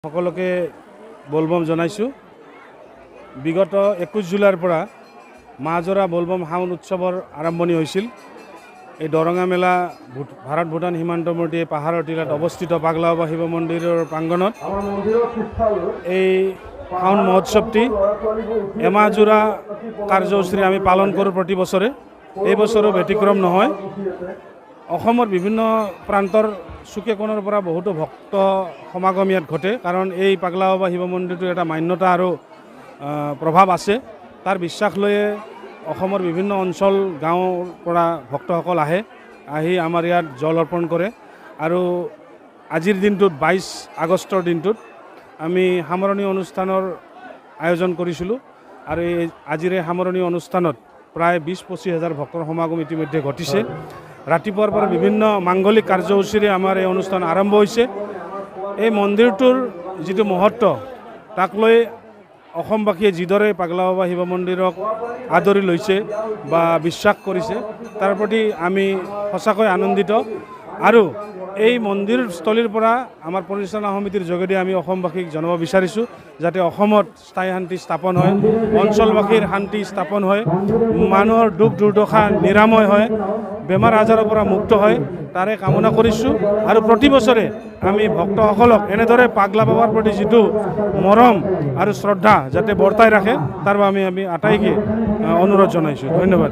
সকলকে বলবম জানাইছো। বিগত 21 জুলাইৰ পৰা মাজৰা বলবম হাউন উৎসৱৰ আৰম্ভণি হৈছিল। এই দৰঙা মেলা ভাৰত ভূটান সীমান্তৱৰ্তী পাহাৰৰ টিলাত অৱস্থিত পাগলাওবা শিৱ মন্দিৰৰ প্ৰাংগণত এই হাউন মহোৎসৱটি এমাহজোৰা কাৰ্যসূচীৰে আমি পালন কৰোঁ প্ৰতি বছৰে। এই বছৰো ব্যতিক্ৰম নহয়। অসমৰ বিভিন্ন প্ৰান্তৰ চুকে কোণৰ পৰা বহুতো ভক্ত সমাগম ইয়াত ঘটে, কাৰণ এই পাগলাওবা শিৱ মন্দিৰটোৰ এটা মান্যতা আৰু প্ৰভাৱ আছে। তাৰ বিশ্বাস লৈয়ে অসমৰ বিভিন্ন অঞ্চল গাঁৱৰ পৰা ভক্তসকল আহি আমাৰ ইয়াত জল অৰ্পণ কৰে। আৰু আজিৰ দিনটোত 22 আগষ্টৰ দিনটোত আমি সামৰণি অনুষ্ঠানৰ আয়োজন কৰিছিলোঁ, আৰু এই আজিৰ এই সামৰণি অনুষ্ঠানত প্ৰায় 20-25 হাজাৰ ভক্তৰ সমাগম ইতিমধ্যে ঘটিছে। ৰাতিপুৱাৰ পৰা বিভিন্ন মাংগলিক কাৰ্যসূচীৰে আমাৰ এই অনুষ্ঠান আৰম্ভ হৈছে। এই মন্দিৰটোৰ যিটো মহত্ব তাক লৈ অসমবাসীয়ে যিদৰে পাগলাওবা শিৱ মন্দিৰক আদৰি লৈছে বা বিশ্বাস কৰিছে, তাৰ প্ৰতি আমি সঁচাকৈ আনন্দিত। আৰু এই মন্দিৰস্থলীৰ পৰা আমাৰ পৰিচালনা সমিতিৰ যোগেদি আমি অসমবাসীক জনাব বিচাৰিছোঁ যাতে অসমত স্থায়ী শান্তি স্থাপন হয়, অঞ্চলবাসীৰ শান্তি স্থাপন হয়, মানুহৰ দুখ দুৰ্দশা নিৰাময় হয়, বেমাৰ আজাৰৰ পৰা মুক্ত হয়, তাৰে কামনা কৰিছোঁ। আৰু প্ৰতি বছৰে আমি ভক্তসকলক এনেদৰে পাগলা বাবাৰ প্ৰতি যিটো মৰম আৰু শ্ৰদ্ধা যাতে বৰ্তাই ৰাখে, তাৰ বাবে আমি আটাইকে অনুৰোধ জনাইছোঁ। ধন্যবাদ।